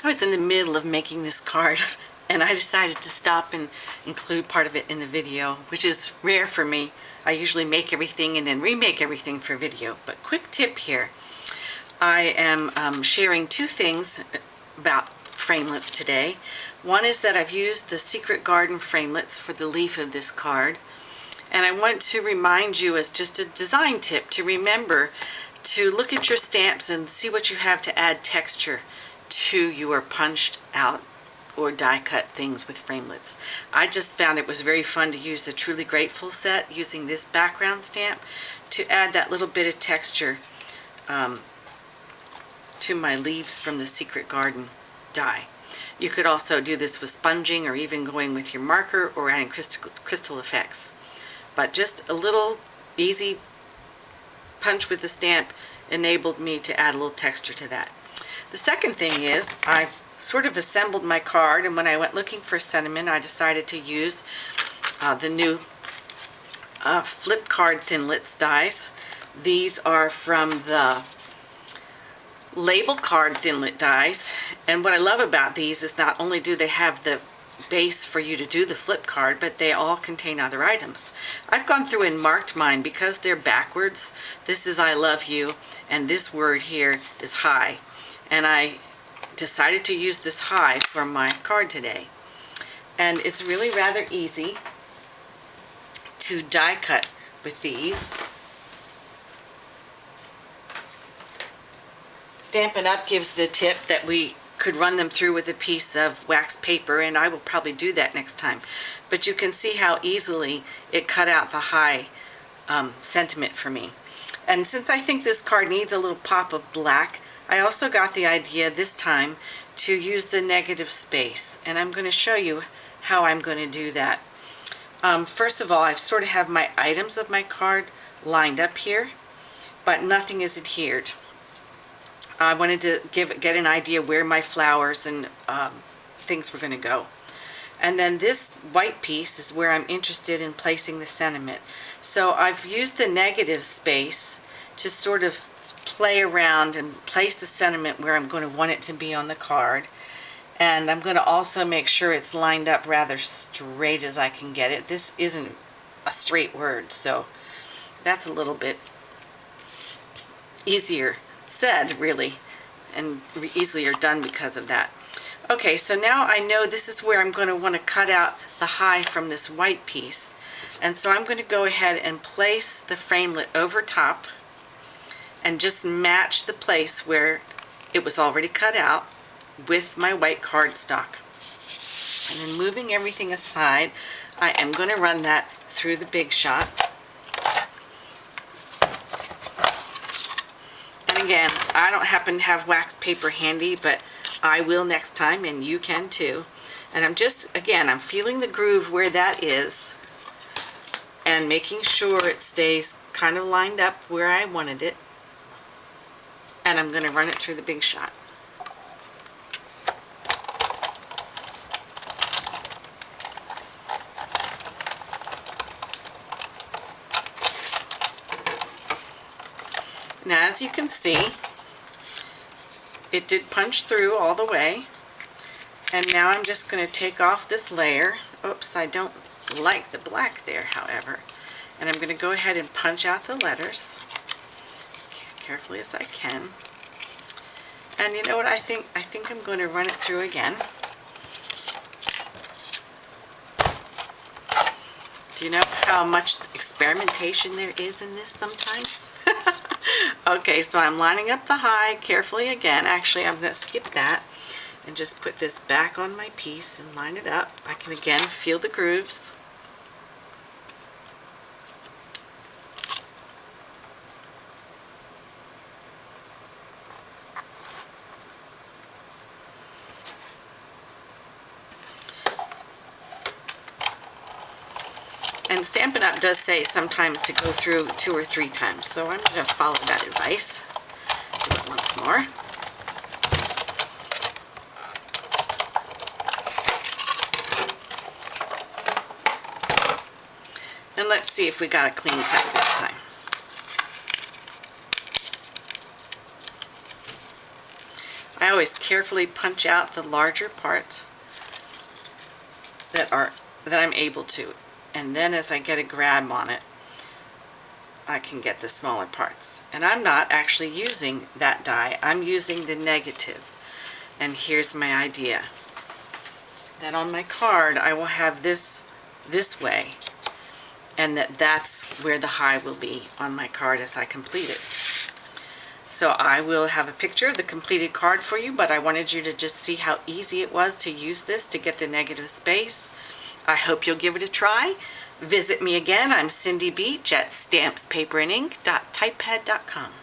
I was in the middle of making this card and I decided to stop and include part of it in the video, which is rare for me. I usually make everything and then remake everything for video. But quick tip here. I am sharing two things about Framelits today. One is that I've used the Secret Garden Framelits for the leaf of this card. And I want to remind you, as just a design tip, to remember to look at your stamps and see what you have to add texture to your punched out or die cut things with Framelits. I just found it was very fun to use the Truly Grateful set using this background stamp to add that little bit of texture to my leaves from the Secret Garden die. You could also do this with sponging or even going with your marker or adding crystal effects. But just a little easy punch with the stamp enabled me to add a little texture to that. The second thing is I've sort of assembled my card, and when I went looking for a sentiment, I decided to use the new flip card Thinlits dies. These are from the label card Thinlit dies, and what I love about these is not only do they have the base for you to do the flip card, but they all contain other items. I've gone through and marked mine because they're backwards. This is I love you, and this word here is hi. And I decided to use this hi for my card today. And it's really rather easy to die cut with these. Stampin' Up! Gives the tip that we could run them through with a piece of wax paper, and I will probably do that next time. But you can see how easily it cut out the high sentiment for me. And since I think this card needs a little pop of black, I also got the idea this time to use the negative space, and I'm going to show you how I'm going to do that. First of all, I sort of have my items of my card lined up here, but nothing is adhered. I wanted to get an idea where my flowers and things were going to go. And then this white piece is where I'm interested in placing the sentiment. So I've used the negative space to sort of play around and place the sentiment where I'm going to want it to be on the card. And I'm going to also make sure it's lined up rather straight as I can get it. This isn't a straight word, so that's a little bit easier said, really, and easier done because of that. Okay, so now I know this is where I'm going to want to cut out the hi from this white piece. And so I'm going to go ahead and place the framelit over top and just match the place where it was already cut out with my white cardstock. And then moving everything aside, I am going to run that through the Big Shot. And again, I don't happen to have wax paper handy, but I will next time, and you can too. And I'm just, again, I'm feeling the groove where that is and making sure it stays kind of lined up where I wanted it. And I'm going to run it through the Big Shot. Now, as you can see, it did punch through all the way. And now I'm just going to take off this layer. Oops, I don't like the black there, however. And I'm going to go ahead and punch out the letters carefully as I can. And you know what I think? I think I'm going to run it through again. Do you know how much experimentation there is in this sometimes? Okay, so I'm lining up the hi carefully again. Actually, I'm going to skip that and just put this back on my piece and line it up. I can again feel the grooves. And Stampin' Up! Does say sometimes to go through 2 or 3 times, so I'm going to follow that advice. Do it once more. And let's see if we got a clean cut this time. I always carefully punch out the larger parts that I'm able to. And then as I get a grab on it, I can get the smaller parts. And I'm not actually using that die. I'm using the negative. And here's my idea. That on my card I will have this way, and that's where the high will be on my card as I complete it. So I will have a picture of the completed card for you, but I wanted you to just see how easy it was to use this to get the negative space. I hope you'll give it a try. Visit me again. I'm Cindy Beach at stampspaperinink.typepad.com.